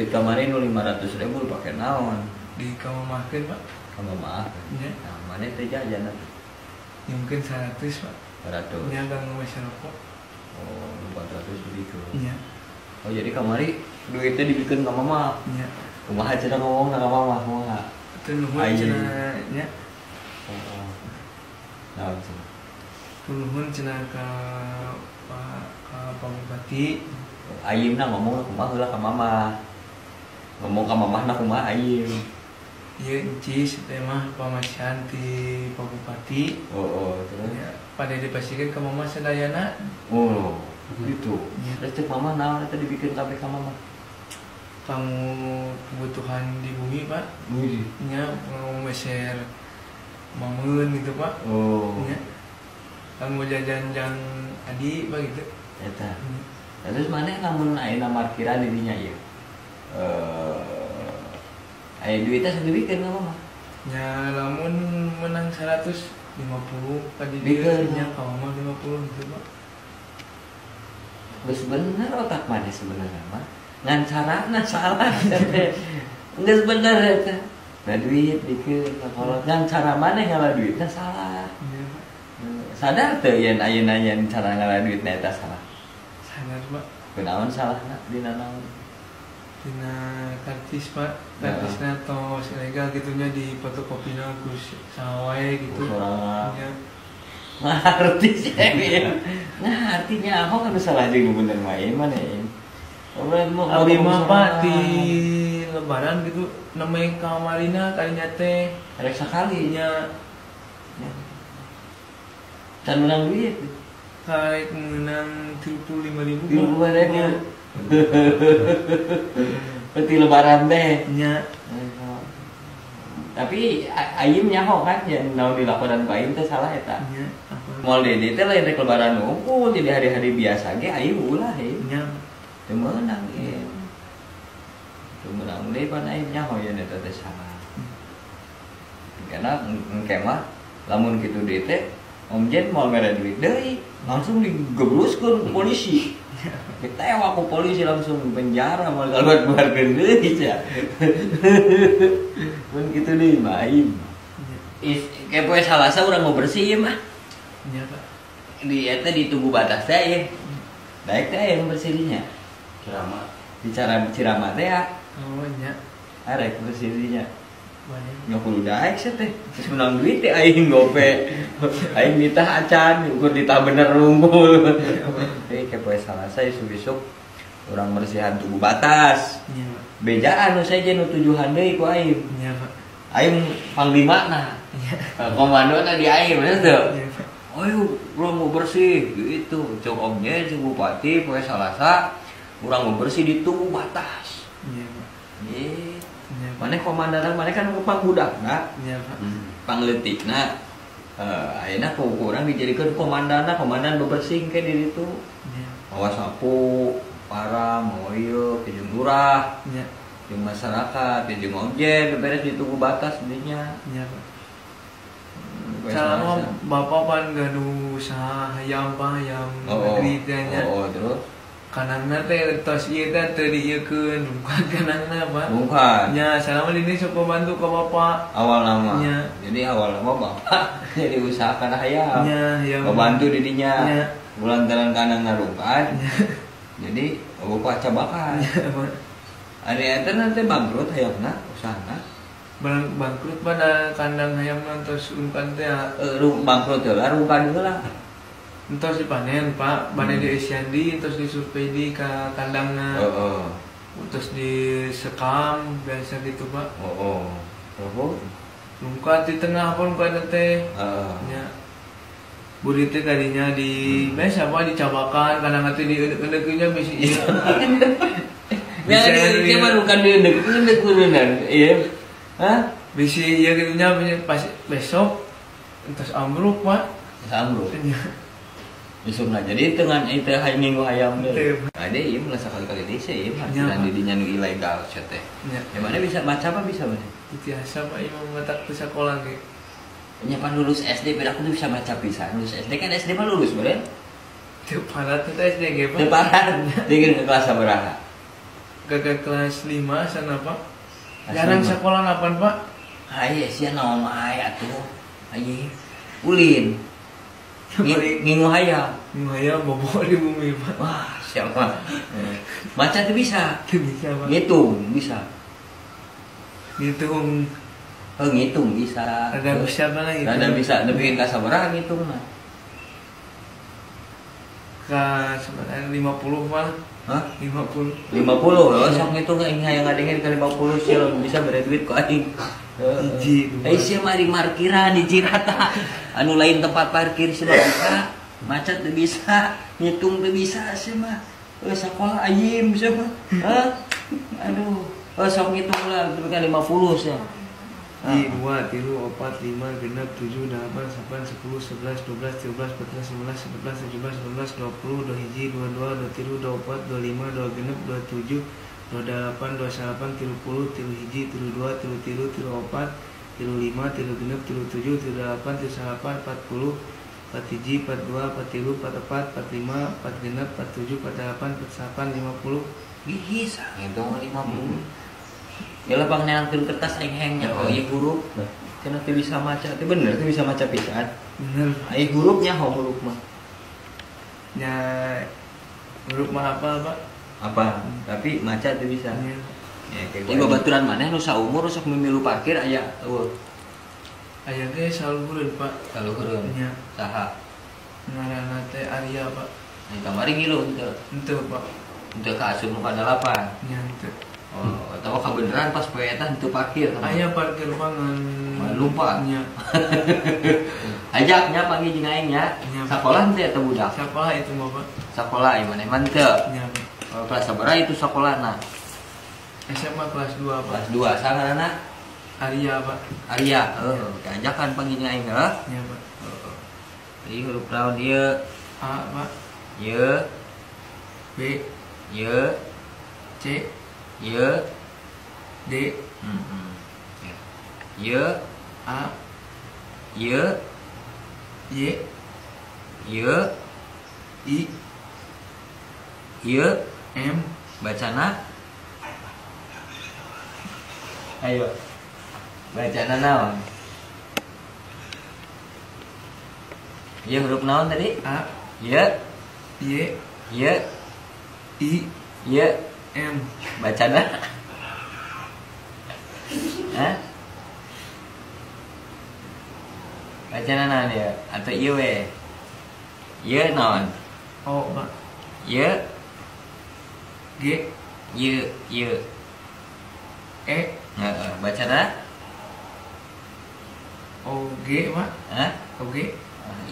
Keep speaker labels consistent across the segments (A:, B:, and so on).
A: duit kemarin 500.000 pakai naon
B: di kamar makan Pak.
A: sama maaf
B: Ya.
A: nah mana teh jajan atuh
B: Ya, mungkin 100 Pak.
A: 100
B: Ya gang masih rokok.
A: oh 400 begitu
B: Iya.
A: oh jadi kamari duitnya dibikin ke mama
B: Iya.
A: kumaha cenah ngomong na mama kumaha
B: Itu nuhun
A: Ayo.
B: cenah nya.
A: oh nah cenah
B: Nuhun cenah ka Pak Bupati.
A: Ayimna ngomong kumaha heula ka mama ngomong ka mamahna kumaha ayim
B: Ieu encis teh mah pamajian ti Pak Bupati.
A: oh terus
B: Ya, pada dipasikeun ka mama sadayana.
A: oh gitu
B: Iya.
A: terus cek mama naon eta dibikin kabeh ka mama
B: Kamu kebutuhan di bumi Pak.
A: Wih.
B: Nya mau meser mamun gitu Pak.
A: Oh
B: Nya. Kamu jajan-jajan adi Pak gitu.
A: eta terus mana lamun ayeuna parkiran di dinya ieu aya duitnya sendiri kan mama
B: Ya lamun menang 150 tadi
A: Bikin.
B: dia nya ka mama 50 gitu Pak.
A: geus bener otak mana sebenarnya mah ngan carana salah teh geus bener eta da duit dikeun kalau ngan cara mana ngalah duitnya salah
B: Iya Pak.
A: sadar teu yen ayeuna yen cara ngalah duitnya eta salah
B: Sadar Pak.
A: kunaon salahna dina naon
B: Dina kartis Pak. Kartisna tos ilegal gitunya di fotokopina ku sawae gitu.
A: Kurang.
B: Ya.
A: ngarti sih nah artinya apa kan salah jeung bener main mana ya
B: Abi mah Pak di lebaran gitu nemen kamarina kalinya teh
A: rek sakali
B: nya
A: can menang duit
B: karek menang 35.000
A: di lebaran ya berarti lebaran teh
B: nya.
A: tapi ayim nyaho kan yang naon dilakonan ku ayim teh salah eta
B: Nya apa?
A: moal dede teh lain rek lebaran unggul jadi hari-hari biasa ge ayim ulah ya
B: Nya
A: teu meunang ieu teu meunang deui pan ayim nyaho yen eta teh salah karena engke mah lamun kitu deui teh Om Jen mau mere duit deui langsung digebruskeun ku polisi ditewa ku polisi langsung penjara mau keluar-keluarkeun deui cia mun kitu deui mah ayim is kepoe Salasa urang mau bersih mah
B: nya Pak.
A: di eta di Tugu Batas teh ya daek teh yang bersihnya
C: Keramat.
A: bicara Cirama teh ya
B: Oh nya
A: arek bersihnya
B: banyak.
A: nggak perlu daek sih teh terus menang duit teh aing gope aing nitah acan ukur ditah bener unggul tapi kepoe Salasa isuk-isuk urang bersihan Tugu Batas
B: Nya Pak.
A: bejaan nu saja nu tujuhan deui ku aing
B: Nya Pak.
A: aing panglimana
B: Nya.
A: komandona di aing bener teu
B: Nya Pak.
A: ayo urang mau bersih gitu cok omnya cok bupati poe Salasa urang mau bersih di Tugu Batas
B: Nya Pak.
A: ye
B: Nya Pak.
A: maneh komandanan maneh kan pangbudakna
B: Nya Pak.
A: pangleutikna ayeuna ku urang dijadikeun komandan bebersih ke di ditu
B: Nya.
A: mawa sapu para mau ieu ke jeung lurah
B: Nya.
A: jeung masyarakat jeung objek beres di Tugu Batas dinya
B: Nya Pak.
A: Poe
B: Sama
A: Salasa.
B: bapak pan ganu usaha hayam Pak hayam negeri teh nya.
A: terus
B: Kanangna teh tos ieu teh teu dieukeun bukan kanangna Pak.
A: bukan
B: Nya selama ini sok bantu ka bapak.
A: awal nama
B: Nya.
A: jadi awal nama bapak jadi usaha kana hayam
B: Nya hayam.
A: membantu didinya
B: Nya.
A: bulan taran kanang ngarungkan
B: Nya.
A: jadi bapak cabakan
B: Nya Pak.
A: ada eta nanti bangkrut hayamna usahana
B: Bangkrut pada kandang hayam tos umpan teh
A: bangkrut heula rungkan heula
B: entos dipanen Pak, panen di Isyandi, entos disurvei di ka kandangna.
A: heeh
B: Terus disekam biasa gitu Pak.
A: terus
B: Lungkat di tengah pun kan teh. Nya. Budi teh kadinya di biasa Pak dicabakan kadang teh di eudeukeunnya bisi ieu.
A: ya dia mah rungkan deuk kudunan ieu hah
B: Bisi ieu gitunya pas besok entos ambruk Pak.
A: sambruk
B: Nya.
A: Isukna jadi dengan itu minggu hayam deh.
B: Teu.
A: Ada ieu mah sekali-kali di sih ieu
B: Nya,
A: dan
B: Pak.
A: didinya nu ilegal sia teh.
B: Nya.
A: Yang mana bisa baca apa bisa mana?
B: Biasa Pak imam ngatak ke sekolah ge.
A: Nyapan lulus SD beda aku tuh bisa baca pisan. Lulus SD kan SD mah lulus beren.
B: Teu parat teh SD ge Pak.
A: Teu parah. Dikeun ke kelas sabaraha?
B: kakak kelas 5 sana Pak.
A: Kelas
B: Jarang
A: 5.
B: sekolah kapan Pak?
A: Aya sia naon aya tuh. Aya ulin. Ngingu hayang.
B: Ngaya bobo di bumi Pak.
A: Wah, siapa? Maca tuh bisa.
B: Itu bisa Pak.
A: Ngitung bisa.
B: Ngitung
A: Ngitung bisa.
B: ada bisa apa lagi?
A: Ada bisa, tapi ka sabaraha ngitung mah.
B: Sebenarnya 50 Pak.
A: Hah?
B: 50.
A: 50. Oh, sok ngitung aing hayang ngadengin ke 50 sil bisa bere duit ku aing.
B: Hiji, dua.
A: Sia mah di parkiran di Cirata. Anu lain tempat parkir sih bisa. Macet teu bisa, ngitung teu bisa sih mah. Sakola ayim sih mah. Aduh. Sok ngitung lah, tapi kan 50 sih.
B: 2, 3, 4, 5, 6, 7, 8, 9, 10, 11, 12, 13, 14, 15, 16, 17, 18, 20, 21, 22, 23, 24, 25, 26, 27, 28, 29, 30, 31, 32, 33, 34, 35, 36, 37, 38, 39, 40, 41, 42, 43, 44, 45, 46, 47, 48, 49, 50.
A: Bisa ngitung 50. Ya lah bang neangkeun kertas aing hengnya oh ieu huruf. Cenah teu bisa maca, teu bener teu bisa maca pisan.
B: Bener.
A: Ai hurufnya huruf mah.
B: Ya huruf mah apa Pak?
A: Apa? Tapi maca teu bisa.
B: Ya.
A: Ya kayak gua babaturan maneh nu saumur sok mimilu parkir aya eueuh.
B: Aya ge saluhureun Pak.
A: Saluhureun.
B: Nya.
A: Saha?
B: Ngaranna teh Arya Pak.
A: Ai kamari ngilu henteu.
B: Henteu Pak.
A: Henteu ka asup nu kadalapan.
B: Nya henteu.
A: Oh, atawa kabeneran pas poe eta henteu parkir.
B: Aya parkir pangan.
A: Lupa.
B: Nya.
A: Ajaknya panggil jeung aing nya.
B: Nya.
A: Sakola teh eta budak.
B: Siapa itu mah Pak?
A: Sakola ieu maneh mah teu.
B: Nya.
A: Kelas sabaraha itu sakolana?
B: SMA kelas 2 Pak.
A: Kelas 2 sangarana
B: Arya Pak.
A: Arya. Ajakan panggil jeung aing heuh.
B: Nya Pak.
A: Ieu huruf naon ieu?
B: A Pak.
A: Ieu,
B: B,
A: ieu,
B: C,
A: ieu.
B: D,
A: Ya. Ieu,
B: A,
A: ieu,
B: Y,
A: ieu,
B: I,
A: ieu.
B: M,
A: Bacana. Ayo. Bacana naon? Ieu huruf naon tadi?
B: A,
A: Ieu,
B: Y,
A: ieu,
B: I,
A: ieu.
B: M.
A: Bacana. Hah? Bacana naon ya? Atau ieu we? Ieu naon?
B: O Pak.
A: Ieu,
B: G,
A: ieu.
B: E,
A: Heeh, bacana?
B: O, G Pak.
A: Hah?
B: O, G,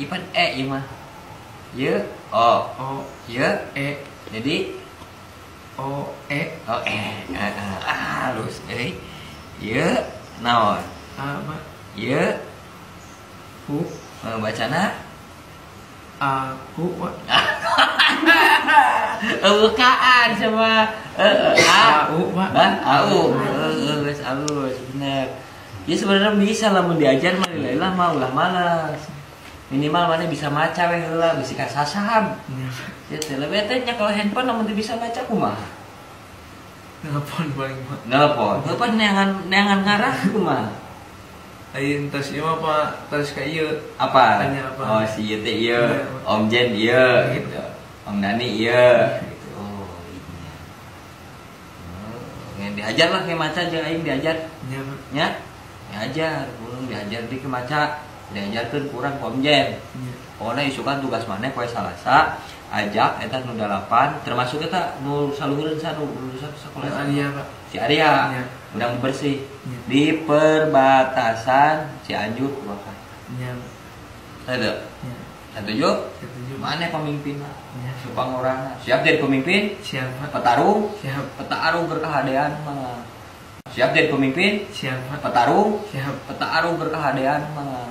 A: Ipan ieu mah. Ieu, o.
B: O,
A: Ieu,
B: E,
A: jadi
B: O, E,
A: halus euy. Ieu naon?
B: A Pak.
A: Ieu,
B: U,
A: bacana?
B: Aku Pak.
A: Bukaan sama
B: AU Pak.
A: AU. Geus halus bener. Ya sebenarnya bisa lah mun diajar mah lila mah ulah malas. Minimal mana bisa maca we heula, bisi ka sasam.
B: Nya.
A: Ya teh lebih teh nya kalau handphone namun teu bisa maca kumaha?
B: Nelpon paling Pak.
A: Nelpon. Telepon neangan ngarah kumaha?
B: Ayeuna tos ieu mah Pak, tos ka ieu.
A: Apa?
B: Tanya apa?
A: Oh si ieu teh ieu,
B: Iya, Pak.
A: Om Jen ieu, gitu. Om Dani ieu, gitu. Oh, iya. Yang diajar lah kayak maca jeung aing diajar.
B: Nya Pak.
A: Nya diajar, kurang diajar di ke maca. Diajarkeun kurang ku Om Jen.
B: Nya.
A: Pokona isukan tugas maneh poe Salasa, ajak eta nu 8, termasuk eta nu saluhureun nu lulusan sekolah
B: Arya Pak.
A: si Arya.
B: Iya.
A: Udang bersih
B: Iya.
A: di perbatasan Cianjur Purwakarta.
B: Nya.
A: Ada.
B: Nya.
A: Setuju?
B: Setuju.
A: Mana pemimpin?
B: Nya.
A: Supang orang. Siap jadi pemimpin?
B: Siap Pak.
A: Petarung?
B: Siap.
A: Petarung berkehadean mah. Siap jadi pemimpin?
B: Siap Pak.
A: Petarung?
B: Siap.
A: Petarung berkehadean mah.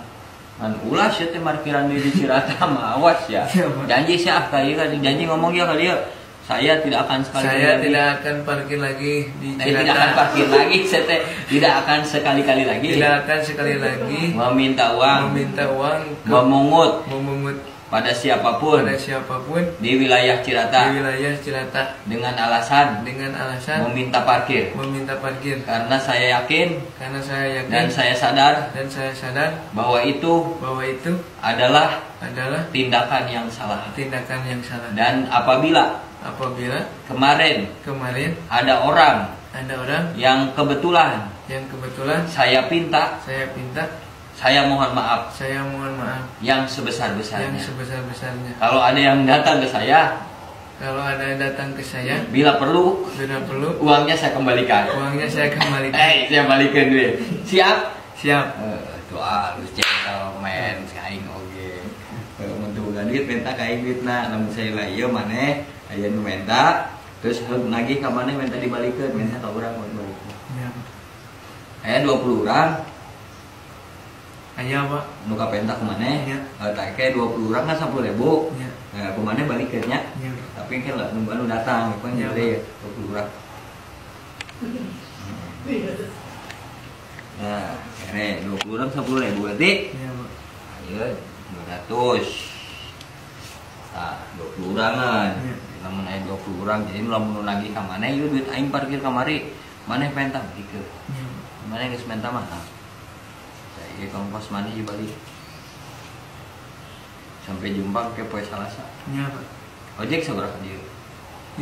A: An ulah sia teh parkiran di Cirata mah awas ya.
B: Siap, Pak.
A: Janji sia kali kan janji ngomong ya kali ya. Saya tidak akan sekali-kali
B: Saya
A: lagi.
B: tidak akan parkir lagi di
A: Saya tidak akan
B: Cirata.
A: parkir lagi, saya teh tidak akan sekali-kali lagi
B: Tidak akan sekali lagi
A: meminta uang,
B: meminta uang ke
A: memungut
B: memungut
A: pada siapapun di wilayah Cirata dengan alasan meminta parkir karena saya yakin dan saya sadar bahwa itu adalah tindakan yang salah. Dan apabila kemarin ada orang yang kebetulan saya pinta, saya mohon maaf yang sebesar-besarnya. Kalau ada yang datang ke saya, bila perlu uangnya saya kembalikan. Saya balikan duit. Siap? Doa harus gentleman kain oge. Untuk duit minta kain duitna, namun saya lah ieu maneh aya nu minta terus nagih ka maneh minta dibalikeun, minta ka urang balik. Aya 20 urang.
B: Aya Pak.
A: Nu kapenta ku maneh. Eta ke 20 urang kan 10.000. Nah, ku maneh balikeun nya. Tapi kan lah nu datang kan jadi 20 urang. Nah, ini 20 orang 10.000 berarti?
B: Iya, Pak.
A: Ayo, 200. Nah, 20 orangan.
B: Iya.
A: Lamun aya 20 orang, jadi lamun lagi ka maneh ieu duit aing parkir kamari. Maneh penta dikeun.
B: Iya.
A: Maneh geus menta mah. Saya kongkos maneh balik. Sampai jumpa ke poe Salasa.
B: Iya, Pak.
A: Ojek sabaraha dieu?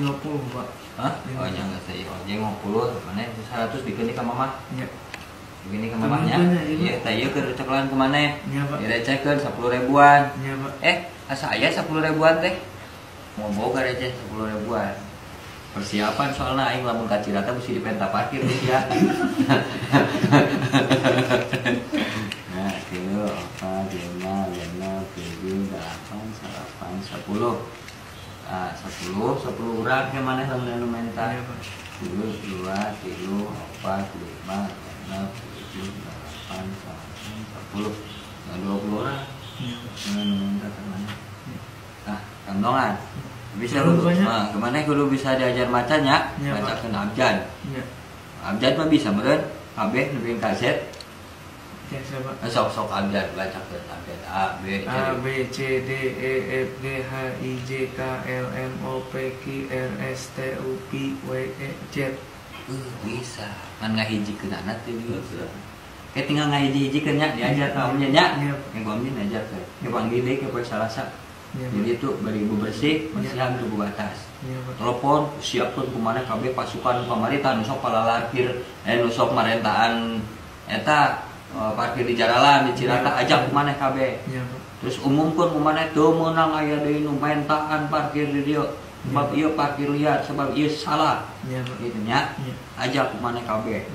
B: 50, Pak.
A: Hah? Oh, nya geus saya ojek 50, maneh 100 dikeun ka mamah.
B: Iya.
A: Begini ke mamahnya, iya, tanya ke cokelan kemana?
B: Iya Pak.
A: Direcehkan 10 ribuan.
B: Iya Pak.
A: Asa aya 10 ribuan teh. Mau bawa ke receh 10 ribuan. Persiapan soalnya aing lamun ka Cirata mesti dipenta parkir ya. Nah, kilo 4, 5, 6, 7, 8, 9, 10. Ah, 10 urang ke maneh lamun anu menta.
B: Iya Pak.
A: 1, 2, 3, 4, 5, 6, 7, 8, 9, 10. Nah, 20 orang. Dengan minta kemana? Nah, kantongan. Bisa kudu, kemana kudu bisa diajar macanya, bacakan abjad. Abjad mah bisa meureun, kabeh nepi kaset. Sok abjad bacakeun abjad A B C D
B: E F G H I J K L M O P Q R S T U V W E Z.
A: Bisa. Kan ngahijikeun anak teh bisa. Kayak tinggal ngahiji-hijikeun nya diajar ka omnya nya. Yang omnya diajar ke. Ke panggil deui ke poe Salasa. Jadi itu beribu bersih, bersihan tubuh batas. Telepon, siapkan kumaneh kabeh pasukan pamarintah nu sok palalakir, nu sok marentahan eta parkir di jaralan di Cirata ajak kumaneh kabeh. Terus umumkeun kumaneh teu meunang aya deui nu mentaan parkir di dieu. Sebab ieu parkir liar, sebab ieu salah. Gitu nya. Ajak kumaneh kabeh.